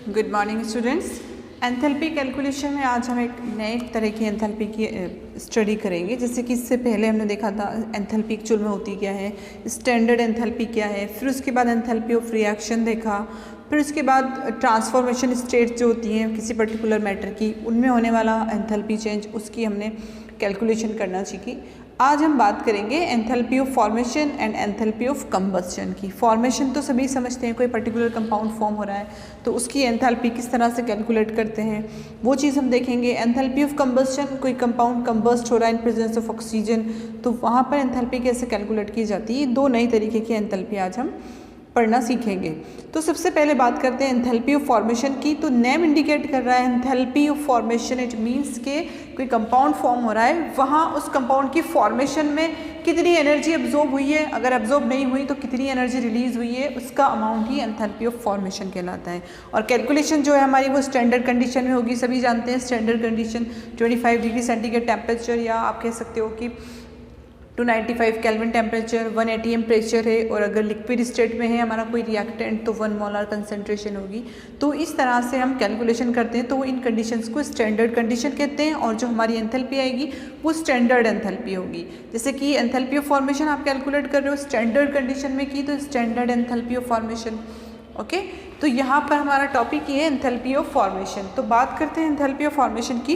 Good morning students. Enthalpy calculation में आज हम एक नए तरह की एंथैल्पी की स्टडी करेंगे। जैसे कि इससे पहले हमने देखा था एंथैल्पी एक्चुअल में होती क्या है, स्टैंडर्ड एंथैल्पी क्या है, फिर उसके बाद एंथैल्पी ऑफ रिएक्शन देखा, फिर उसके बाद ट्रांसफॉर्मेशन स्टेट जो होती हैं किसी पर्टिकुलर मैटर की, उनमें होने वाला एंथैल्पी चेंज, उसकी हमने कैलकुलेशन करना सीखी। आज हम बात करेंगे enthalpy of formation and enthalpy of combustion की। फॉर्मेशन तो सभी समझते हैं, कोई पर्टिकुलर कंपाउंड फॉर्म हो रहा है तो उसकी एंथैल्पी किस तरह से कैलकुलेट करते हैं वो चीज़ हम देखेंगे। एंथैल्पी ऑफ कंबस्शन, कोई कंपाउंड कंबस्ट हो रहा है इन प्रेजेंस ऑफ ऑक्सीजन, तो वहाँ पर एंथैल्पी कैसे कैलकुलेट की जाती है। दो नई तरीके की एंथैल्पी आज हम पढ़ना सीखेंगे। तो सबसे पहले बात करते हैं एंथैल्पी ऑफ फॉर्मेशन की। तो नेम इंडिकेट कर रहा है enthalpy of formation, it means के कोई कंपाउंड फॉर्म हो रहा है, वहाँ उस कंपाउंड की फॉर्मेशन में कितनी एनर्जी एब्जॉर्ब हुई है, अगर एब्जॉर्ब नहीं हुई तो कितनी एनर्जी रिलीज हुई है, उसका amount he enthalpy of formation कहलाता है। और कैलकुलेशन जो है हमारी वो स्टैंडर्ड कंडीशन में होगी। सभी जानते हैं standard condition 25 degree centigrade temperature, या आप कह सकते हो कि 295 केल्विन टेम्परेचर, 1 atm प्रेशर है, और अगर लिक्विड स्टेट में है हमारा कोई रिएक्टेंट तो 1 मोलर कंसंट्रेशन होगी। तो इस तरह से हम कैलकुलेशन करते हैं। तो इन कंडीशंस को स्टैंडर्ड कंडीशन कहते हैं, और जो हमारी एंथैल्पी आएगी वो स्टैंडर्ड एंथैल्पी होगी। जैसे कि एंथैल्पी ऑफ फॉर्मेशन आप कैलकुलेट कर रहे हो स्टैंडर्ड कंडीशन में की, तो standard enthalpy of formation. Okay, तो यहाँ पर हमारा टॉपिक ये है एंथैल्पी ऑफ फॉर्मेशन। तो बात करते हैं एंथैल्पी ऑफ फॉर्मेशन की।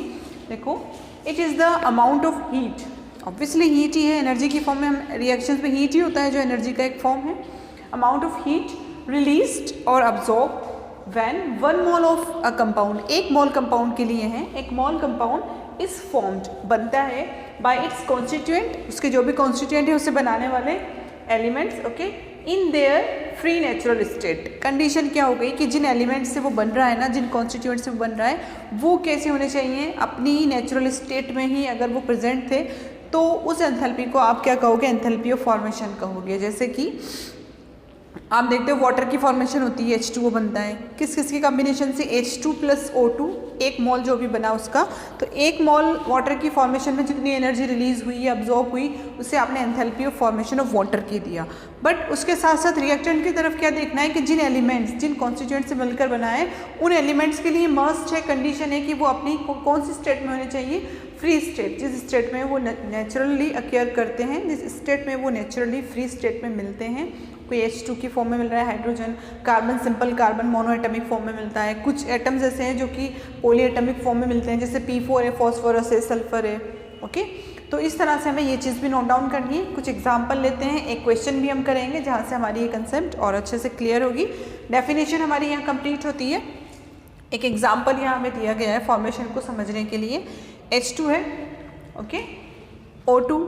देखो, it is the amount of heat, obviously heat ही है, एनर्जी की फॉर्म में हम रिएक्शंस में हीट ही होता है जो एनर्जी का एक फॉर्म है। अमाउंट ऑफ हीट रिलीज्ड और absorb when 1 mole of a compound, 1 mole compound के लिए है, 1 मोल कंपाउंड इज फॉर्म्ड, बनता है बाय इट्स कॉन्स्टिट्यूएंट, उसके जो भी कॉन्स्टिट्यूएंट है उसे बनाने वाले elements, okay, in their free natural state. Condition क्या हो गई कि जिन एलिमेंट से वो बन रहा है ना, जिन कॉन्स्टिट्यूएंट से वो बन रहा है, वो कैसे होने चाहिए, अपनी नेचुरल स्टेट में ही अगर वो प्रेजेंट थे तो उस एंथैल्पी को आप क्या कहोगे, एंथैल्पी ऑफ फॉर्मेशन कहोगे। जैसे कि आप देखते हो वाटर की फॉर्मेशन होती है, H2O बनता है, किस किस की कॉम्बिनेशन से, H2 + O2, 1 मोल जो भी बना उसका, तो 1 मोल वाटर की फॉर्मेशन में जितनी एनर्जी रिलीज हुई या अब्जॉर्ब हुई उसे आपने enthalpy of formation of water की दिया। बट उसके साथ साथ रिएक्टेंट की तरफ क्या देखना है कि जिन एलिमेंट्स, जिन कॉन्स्टिट्यूएंट से मिलकर बना है, उन एलिमेंट्स के लिए मस्ट है, कंडीशन है कि वो अपनी कौन सी स्टेट में होने चाहिए, फ्री स्टेट, जिस स्टेट में वो नेचुरली अकेयर करते हैं, जिस स्टेट में वो नेचुरली फ्री स्टेट में मिलते हैं। कोई H2 की फॉर्म में मिल रहा है, hydrogen, carbon simple carbon mono atomic form में मिलता है, कुछ एटम्स ऐसे हैं जो कि पॉली एटमिक फॉर्म में मिलते हैं, जैसे P4 है, फॉस्फोरस है, सल्फर है। ओके, तो इस तरह से हमें ये चीज़ भी नोट डाउन करनी है। कुछ एग्जाम्पल लेते हैं, एक क्वेश्चन भी हम करेंगे जहाँ से हमारी ये कंसेप्ट और अच्छे से क्लियर होगी। डेफिनेशन हमारी यहाँ कंप्लीट होती है। एक एग्जाम्पल यहाँ हमें दिया गया है फॉर्मेशन को समझने के लिए। H2 है, ओके, O2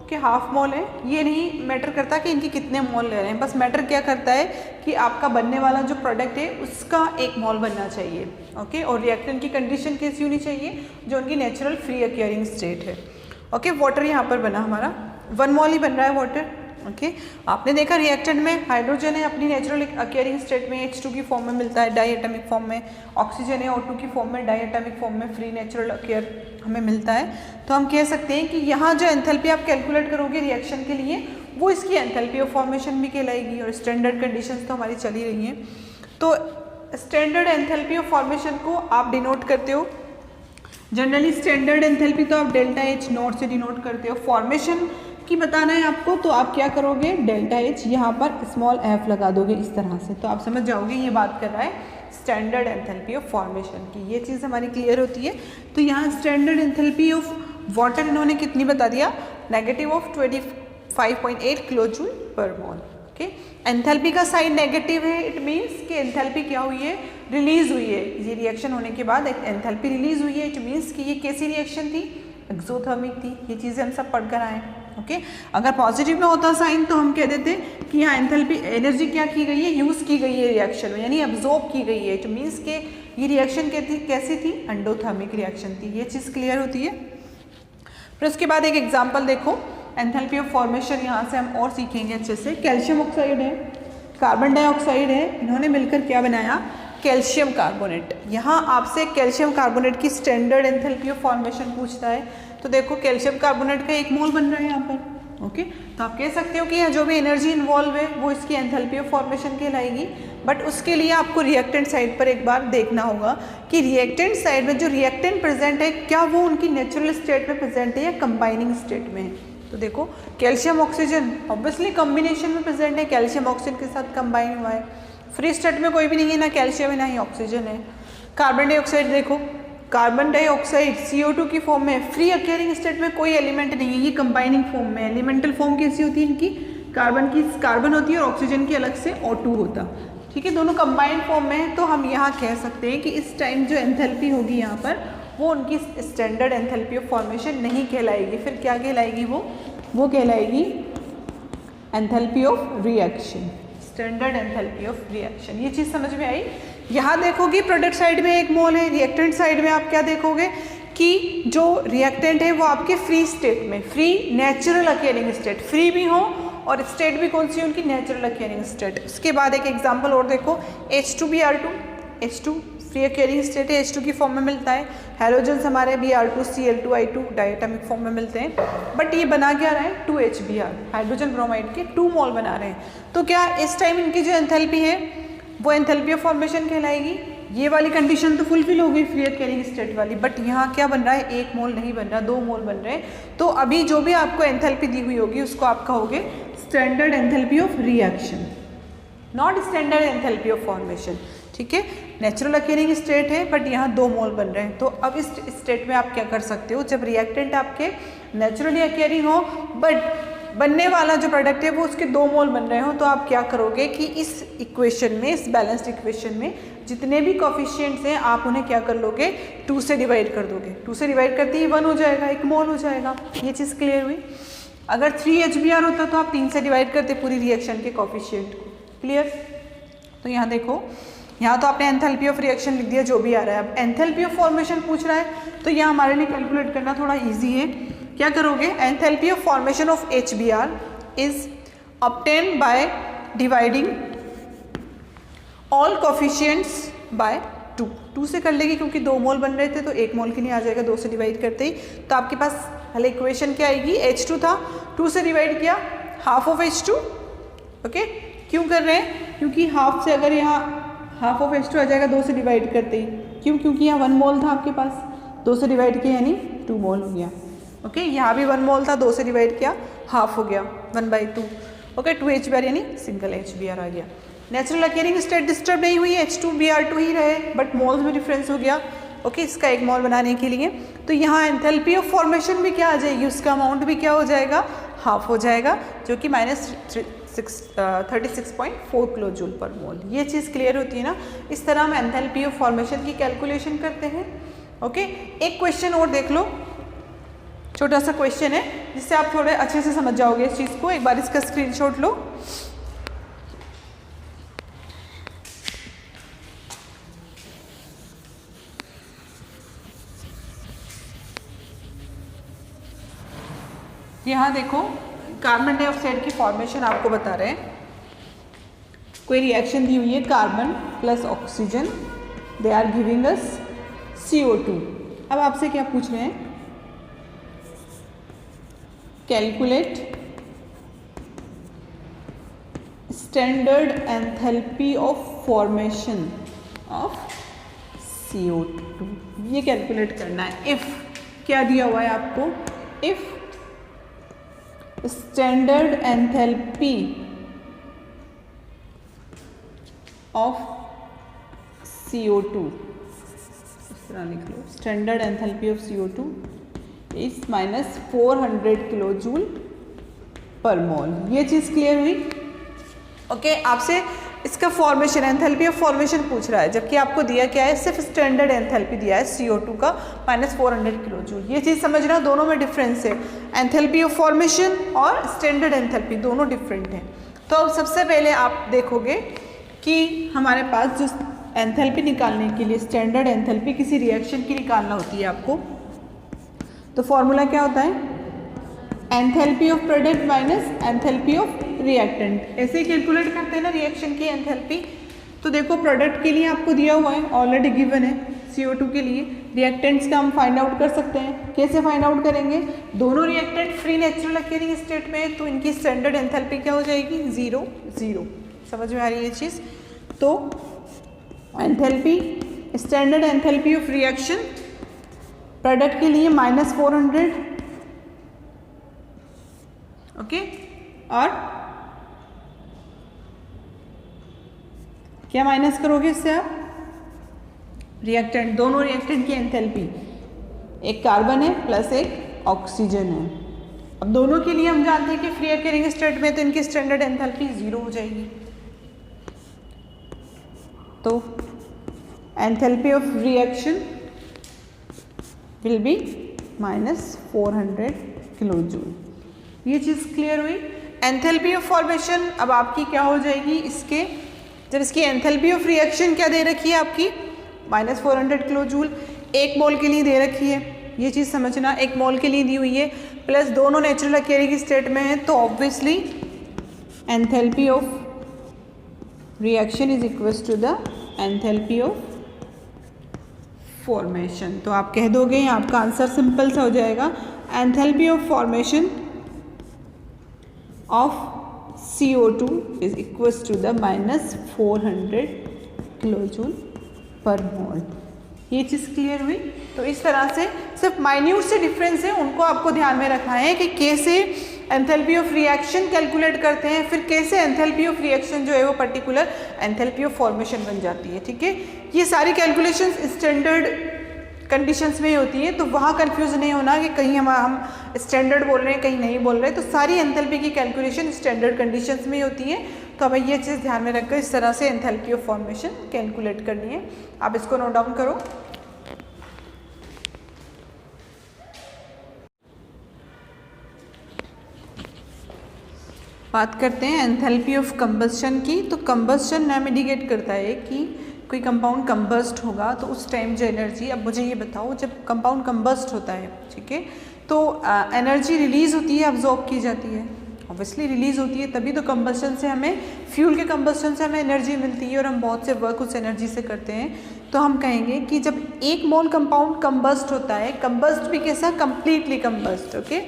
के हाफ मोल है, ये नहीं मैटर करता कि इनके कितने मोल ले रहे हैं, बस मैटर क्या करता है कि आपका बनने वाला जो प्रोडक्ट है उसका 1 मोल बनना चाहिए। ओके, और रिएक्टेंट की कंडीशन कैसी होनी चाहिए, जो उनकी नेचुरल फ्री अकेयरिंग स्टेट है। ओके, वाटर यहाँ पर बना हमारा 1 मोल ही बन रहा है वाटर। ओके, आपने देखा रिएक्टेंट में हाइड्रोजन है, अपनी नेचुरल अकेयरिंग स्टेट में H2 की फॉर्म में मिलता है, डाई एटमिक फॉर्म में, ऑक्सीजन है O2 की फॉर्म में, डाई एटमिक फॉर्म में, फ्री नेचुरल अकेयर हमें मिलता है। तो हम कह सकते हैं कि यहाँ जो एंथैल्पी आप कैलकुलेट करोगे रिएक्शन के लिए, वो इसकी एंथैल्पी ऑफ फॉर्मेशन भी कहलाएगी। और स्टैंडर्ड कंडीशंस तो हमारी चली रही हैं। तो स्टैंडर्ड एंथैल्पी ऑफ फॉर्मेशन को आप डिनोट करते हो, जनरली स्टैंडर्ड एंथैल्पी तो आप ΔH नॉट से डिनोट करते हो। फॉर्मेशन की बताना है आपको तो आप क्या करोगे, ΔH यहाँ पर स्मॉल f लगा दोगे इस तरह से, तो आप समझ जाओगे ये बात कर रहा है स्टैंडर्ड एंथैल्पी ऑफ फॉर्मेशन की। ये चीज़ हमारी क्लियर होती है। तो यहाँ स्टैंडर्ड एंथैल्पी ऑफ वाटर इन्होंने कितनी बता दिया, नेगेटिव ऑफ 25.8 किलोजूल पर मोल। ओके, एंथैल्पी का साइन नेगेटिव है, इट मीन्स कि एंथैल्पी क्या हुई है, रिलीज हुई है। ये रिएक्शन होने के बाद एक एंथैल्पी रिलीज हुई है, इट मीन्स कि ये कैसी रिएक्शन थी, एक्सोथर्मिक थी। ये चीज़ें हम सब पढ़कर आए। ओके, अगर पॉजिटिव में होता साइन तो हम कह देते कि यहाँ एंथैल्पी एनर्जी क्या की गई है, यूज़ की गई है रिएक्शन में, यानी अब्जॉर्ब की गई है। इट मीन्स के ये रिएक्शन कैसी थी, एंडोथर्मिक रिएक्शन थी। ये चीज़ क्लियर होती है। फिर उसके बाद एक एग्जाम्पल देखो, एंथैल्पी ऑफ फॉर्मेशन यहाँ से हम और सीखेंगे अच्छे से। कैल्शियम ऑक्साइड है, कार्बन डाइऑक्साइड है, इन्होंने मिलकर क्या बनाया, कैल्शियम कार्बोनेट। यहाँ आपसे कैल्शियम कार्बोनेट की स्टैंडर्ड एंथैल्पी ऑफ फॉर्मेशन पूछता है। तो देखो कैल्शियम कार्बोनेट का 1 मोल बन रहा है यहाँ पर, ओके तो आप कह सकते हो कि जो भी एनर्जी इन्वॉल्व है वो इसकी एंथैल्पी ऑफ फॉर्मेशन कहलाएगी। बट उसके लिए आपको रिएक्टेंट साइड पर एक बार देखना होगा कि रिएक्टेंट साइड में जो रिएक्टेंट प्रेजेंट है क्या वो उनकी नेचुरल स्टेट में प्रेजेंट है या कंबाइनिंग स्टेट में है। तो देखो कैल्शियम ऑक्सीजन ऑब्वियसली कॉम्बिनेशन में प्रेजेंट है, कैल्शियम ऑक्सीजन के साथ कंबाइन हुआ है। फ्री स्टेट में कोई भी नहीं है, ना कैल्शियम है ना ही ऑक्सीजन है। कार्बन डाइऑक्साइड देखो, कार्बन डाइऑक्साइड CO2 की फॉर्म में, फ्री अकेयरिंग स्टेट में कोई एलिमेंट नहीं है, ये कंबाइनिंग फॉर्म में। एलिमेंटल फॉर्म कैसी होती है इनकी, कार्बन होती है और ऑक्सीजन की अलग से O2 होता, ठीक है, दोनों कंबाइंड फॉर्म में है। तो हम यहाँ कह सकते हैं कि इस टाइम जो एंथैल्पी होगी यहाँ पर वो उनकी स्टैंडर्ड एंथैल्पी ऑफ फॉर्मेशन नहीं कहलाएगी। फिर क्या कहलाएगी वो कहलाएगी enthalpy of reaction, standard enthalpy of reaction. ये चीज़ समझ में आई। यहाँ देखोगे प्रोडक्ट साइड में 1 मोल है, रिएक्टेंट साइड में आप क्या देखोगे कि जो रिएक्टेंट है वो आपके फ्री स्टेट में, फ्री नेचुरल अकेयरिंग स्टेट, फ्री भी हो और स्टेट भी कौन सी उनकी नेचुरल अकेयरिंग स्टेट। उसके बाद एक एग्जांपल और देखो, H2Br2, H2 फ्री अकेयरिंग स्टेट है, H2 की फॉर्म में मिलता है। हैलोजन्स हमारे Br2 Cl2I2 डायटोमिक फॉर्म में मिलते हैं, बट ये बना क्या रहा है 2HBr, हाइड्रोजन ब्रोमाइड के 2 मोल बना रहे हैं। तो क्या इस टाइम इनकी जो एंथैल्पी है वो एंथैल्पी ऑफ फॉर्मेशन कहलाएगी। ये वाली कंडीशन तो फुलफिल हो गई फ्री अकेयरिंग स्टेट वाली, बट यहाँ क्या बन रहा है 1 मोल नहीं बन रहा, 2 मोल बन रहे हैं। तो अभी जो भी आपको एंथैल्पी दी हुई होगी उसको आप कहोगे standard enthalpy of reaction, not standard enthalpy of formation, ठीक है। नेचुरल अकेयरिंग स्टेट है बट यहाँ 2 मोल बन रहे हैं। तो अब इस स्टेट में आप क्या कर सकते हो, जब रिएक्टेंट आपके नेचुरली अकेयरिंग हो बट बनने वाला जो प्रोडक्ट है वो उसके 2 मोल बन रहे हो, तो आप क्या करोगे कि इस इक्वेशन में, इस बैलेंस्ड इक्वेशन में जितने भी कोफिशिएंट्स हैं आप उन्हें क्या कर लोगे 2 से डिवाइड कर दोगे। 2 से डिवाइड करते ही 1 हो जाएगा, 1 मोल हो जाएगा। ये चीज़ क्लियर हुई। अगर 3HBr होता तो आप 3 से डिवाइड करते पूरी रिएक्शन के कोफिशिएंट को। क्लियर। तो यहाँ देखो, यहाँ तो आपने एंथैल्पी ऑफ रिएक्शन लिख दिया जो भी आ रहा है। अब एंथैल्पी ऑफ फॉर्मेशन पूछ रहा है तो यहाँ हमारे लिए कैलकुलेट करना थोड़ा ईजी है। क्या करोगे, enthalpy of formation of HBr is obtain by dividing all coefficients by 2 से कर लेगी क्योंकि 2 मोल बन रहे थे तो 1 मोल के लिए आ जाएगा 2 से डिवाइड करते ही। तो आपके पास पहले इक्वेशन क्या आएगी, H2 था, 2 से डिवाइड किया, हाफ ऑफ H2। ओके, क्यों कर रहे हैं, क्योंकि हाफ से अगर यहाँ हाफ ऑफ H2 आ जाएगा 2 से डिवाइड करते ही, क्यों, क्योंकि यहाँ 1 मोल था आपके पास, 2 से डिवाइड किया यानी 2 मोल हो गया। ओके, यहाँ भी 1 मोल था, 2 से डिवाइड किया, हाफ हो गया 1/2। ओके, 2HBr यानी सिंगल HBr आ गया। नेचुरल अकेयरिंग स्टेट डिस्टर्ब नहीं हुई, H2Br2 ही रहे बट मोल्स में डिफरेंस हो गया। ओके, इसका 1 मोल बनाने के लिए तो यहाँ एंथैल्पी ऑफ फॉर्मेशन भी क्या आ जाएगी, उसका अमाउंट भी क्या हो जाएगा, हाफ हो जाएगा, जो कि -36.4 किलो जूल पर मोल। ये चीज़ क्लियर होती है ना। इस तरह हम एंथैल्पी ऑफ फॉर्मेशन की कैलकुलेशन करते हैं। ओके, एक क्वेश्चन और देख लो, छोटा सा क्वेश्चन है जिससे आप थोड़े अच्छे से समझ जाओगे इस चीज़ को। एक बार इसका स्क्रीनशॉट लो। यहाँ देखो, कार्बन डाइऑक्साइड की फॉर्मेशन आपको बता रहे हैं। कोई रिएक्शन दी हुई है, carbon plus oxygen, they are giving us CO2। अब आपसे क्या पूछ रहे हैं, calculate standard enthalpy of formation of CO2। ये कैलकुलेट करना है। इफ क्या दिया हुआ है आपको, if standard enthalpy of CO2, इस तरह लिख लो, standard enthalpy of CO2 is -400 kilo joule per mole. ये चीज़ क्लियर हुई। ओके, आपसे इसका फॉर्मेशन, एंथैल्पी ऑफ फॉर्मेशन पूछ रहा है, जबकि आपको दिया क्या है, सिर्फ स्टैंडर्ड एंथैल्पी दिया है CO2 का -400 किलो जूल। ये चीज़ समझना, दोनों में डिफरेंस है। एंथैल्पी ऑफ फॉर्मेशन और स्टैंडर्ड एंथैल्पी दोनों डिफरेंट हैं। तो अब सबसे पहले आप देखोगे कि हमारे पास जो एंथैल्पी निकालने के लिए, स्टैंडर्ड एंथैल्पी किसी रिएक्शन की निकालना होती है आपको, तो फॉर्मूला क्या होता है, enthalpy of product minus enthalpy of reactant. ऐसे ही कैलकुलेट करते हैं ना रिएक्शन की एंथैल्पी। तो देखो, प्रोडक्ट के लिए आपको दिया हुआ है, ऑलरेडी गिवन है CO2 के लिए रिएक्टेंट्स का हम फाइंड आउट कर सकते हैं। कैसे फाइंड आउट करेंगे? दोनों रिएक्टेंट फ्री नेचुरल अकेयरिंग स्टेट में, तो इनकी स्टैंडर्ड एंथैल्पी क्या हो जाएगी? 0 0। समझ में आ रही है ये चीज़? तो enthalpy, standard enthalpy of reaction product के लिए -400, ओके। और क्या माइनस करोगे इससे आप? रिएक्टेंट, दोनों रिएक्टेंट की एंथैल्पी, एक कार्बन है प्लस एक ऑक्सीजन है। अब दोनों के लिए हम जानते हैं कि फ्री अकेयरिंग स्टेट में तो इनकी स्टैंडर्ड एंथैल्पी 0 हो जाएगी। तो enthalpy of reaction will be -400 kilo joule. ये चीज़ क्लियर हुई। एंथैल्पी ऑफ फॉर्मेशन अब आपकी क्या हो जाएगी? इसके जब इसकी एंथैल्पी ऑफ रिएक्शन क्या दे रखी है आपकी? -400 किलो जूल, 1 मोल के लिए दे रखी है। ये चीज़ समझना, 1 मोल के लिए दी हुई है, प्लस दोनों नेचुरल अकेयरिंग स्टेट में है, तो obviously enthalpy of reaction is equals to the enthalpy of formation. तो आप कह दोगे, यहाँ आपका आंसर सिंपल सा हो जाएगा, enthalpy of formation of CO2 is equals to the -400 kilojoule पर मोल। ये चीज़ क्लियर हुई। तो इस तरह से सिर्फ माइन्यूट से डिफरेंस है, उनको आपको ध्यान में रखना है कि कैसे एंथैल्पी ऑफ रिएक्शन कैलकुलेट करते हैं, फिर कैसे एंथैल्पी ऑफ रिएक्शन जो है वो पर्टिकुलर एंथैल्पी ऑफ फॉर्मेशन बन जाती है। ठीक है, ये सारी कैलकुलेशंस स्टैंडर्ड कंडीशंस में ही होती है, तो वहाँ कंफ्यूज नहीं होना कि कहीं हम स्टैंडर्ड बोल रहे हैं कहीं नहीं बोल रहे। तो सारी एंथैल्पी की कैलकुलेशन स्टैंडर्ड कंडीशंस में ही होती है। तो हमें ये चीज़ ध्यान में रखकर इस तरह से एंथैल्पी ऑफ फॉर्मेशन कैलकुलेट करनी है। आप इसको नोट डाउन करो। बात करते हैं एंथैल्पी ऑफ कंबस्शन की। तो कंबस्शन नाम इंडिकेट करता है कि कोई कंपाउंड कंबस्ट होगा, तो उस टाइम जो एनर्जी, अब मुझे ये बताओ, जब कंपाउंड कंबस्ट होता है, ठीक है, तो एनर्जी रिलीज़ होती है, अब्जॉर्ब की जाती है? ऑब्वियसली रिलीज़ होती है, तभी तो कंबस्शन से हमें, फ्यूल के कंबस्शन से हमें एनर्जी मिलती है और हम बहुत से वर्क उस एनर्जी से करते हैं। तो हम कहेंगे कि जब 1 मोल कंपाउंड कंबस्ट होता है, कंबस्ट भी कैसा? Completely combust, okay,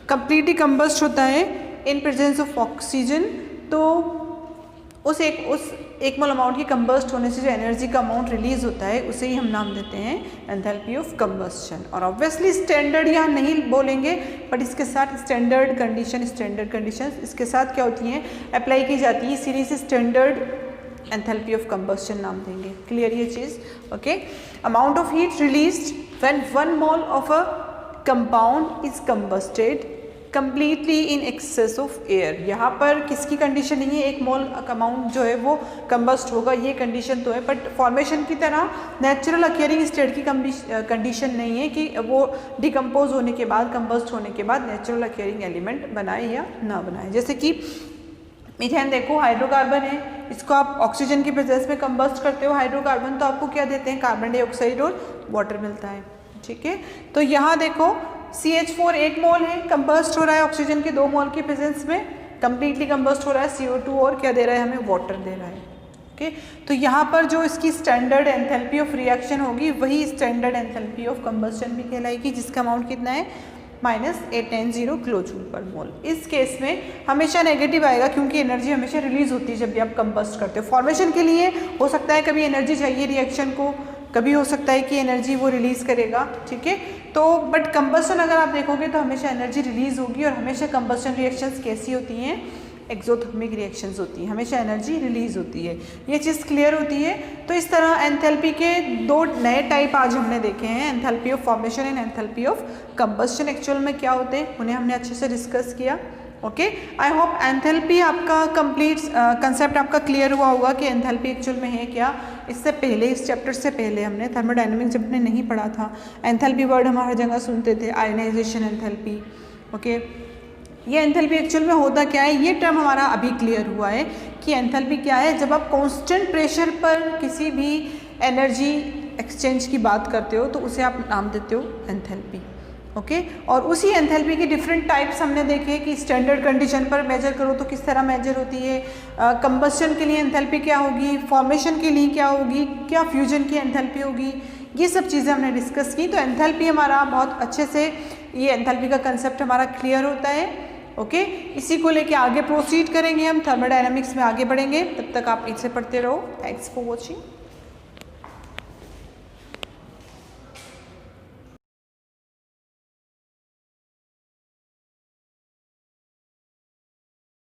completely combust होता है इन प्रेजेंस ऑफ ऑक्सीजन, तो उस 1 मोल अमाउंट की कंबस्ट होने से जो एनर्जी का अमाउंट रिलीज होता है उसे ही हम नाम देते हैं एंथैल्पी ऑफ कंबस्शन। और ऑब्वियसली स्टैंडर्ड यहाँ नहीं बोलेंगे, बट इसके साथ स्टैंडर्ड कंडीशन इसके साथ क्या होती हैं? अप्लाई की जाती है, इसीलिए से स्टैंडर्ड एंथैल्पी ऑफ कंबस्शन नाम देंगे। क्लियर ये चीज़? Okay. Amount of heat released when 1 mole of a compound is combusted completely in excess of air. यहाँ पर किसकी कंडीशन नहीं है? 1 मोल अमाउंट जो है वो कंबस्ट होगा, ये कंडीशन तो है, बट फॉर्मेशन की तरह नेचुरल अकेयरिंग स्टेट की कंडीशन नहीं है कि वो डिकम्पोज होने के बाद, कंबस्ट होने के बाद नेचुरल अकेयरिंग एलिमेंट बनाए या ना बनाए। जैसे कि मीथेन देखो, हाइड्रोकार्बन है, इसको आप ऑक्सीजन की प्रेजेंस में कंबस्ट करते हो हाइड्रोकार्बन, तो आपको क्या देते हैं? कार्बन डाइऑक्साइड और वाटर मिलता है। ठीक है, तो यहाँ देखो CH4 1 मोल है, कंबस्ट हो रहा है ऑक्सीजन के 2 मोल की प्रेजेंस में, कंप्लीटली कंबस्ट हो रहा है CO2 और क्या दे रहा है हमें? वाटर दे रहा है। ओके, तो यहाँ पर जो इसकी स्टैंडर्ड एंथैल्पी ऑफ रिएक्शन होगी वही स्टैंडर्ड एंथैल्पी ऑफ कंबस्शन भी कहलाएगी, जिसका अमाउंट कितना है? -890 किलो जूल पर मोल। इस केस में हमेशा नेगेटिव आएगा क्योंकि एनर्जी हमेशा रिलीज होती है जब भी आप कंबस्ट करते हो। फॉर्मेशन के लिए हो सकता है कभी एनर्जी चाहिए रिएक्शन को, कभी हो सकता है कि एनर्जी वो रिलीज़ करेगा। ठीक है, तो बट कंबस्शन अगर आप देखोगे तो हमेशा एनर्जी रिलीज़ होगी, और हमेशा कंबस्शन रिएक्शंस कैसी होती हैं? एक्सोथर्मिक रिएक्शंस होती हैं, हमेशा एनर्जी रिलीज होती है। ये चीज़ क्लियर होती है। तो इस तरह एंथैल्पी के 2 नए टाइप आज हमने देखे हैं, enthalpy of formation and enthalpy of combustion. Actual में क्या होते हैं उन्हें हमने अच्छे से डिस्कस किया। ओके, आई होप एंथैल्पी आपका कंप्लीट कंसेप्ट आपका क्लियर हुआ होगा कि एंथैल्पी एक्चुअल में है क्या। इससे पहले, इस चैप्टर से पहले हमने थर्मोडायनामिक्स जब हमने नहीं पढ़ा था, एंथैल्पी वर्ड हम हर जगह सुनते थे, आयनाइजेशन एंथैल्पी। ओके, ये एंथैल्पी एक्चुअल में होता क्या है, ये टर्म हमारा अभी क्लियर हुआ है कि एंथैल्पी क्या है। जब आप कांस्टेंट प्रेशर पर किसी भी एनर्जी एक्सचेंज की बात करते हो तो उसे आप नाम देते हो एंथैल्पी। ओके, और उसी एंथैल्पी के डिफरेंट टाइप्स हमने देखे कि स्टैंडर्ड कंडीशन पर मेजर करो तो किस तरह मेजर होती है, कंबस्शन के लिए एंथैल्पी क्या होगी, फॉर्मेशन के लिए क्या होगी, क्या फ्यूजन की एंथैल्पी होगी, ये सब चीज़ें हमने डिस्कस की। तो एंथैल्पी हमारा बहुत अच्छे से, ये एंथैल्पी का कंसेप्ट हमारा क्लियर होता है। ओके, इसी को लेके आगे प्रोसीड करेंगे हम, थर्मोडायनामिक्स में आगे बढ़ेंगे। तब तक आप इसे पढ़ते रहो। Thanks for watching.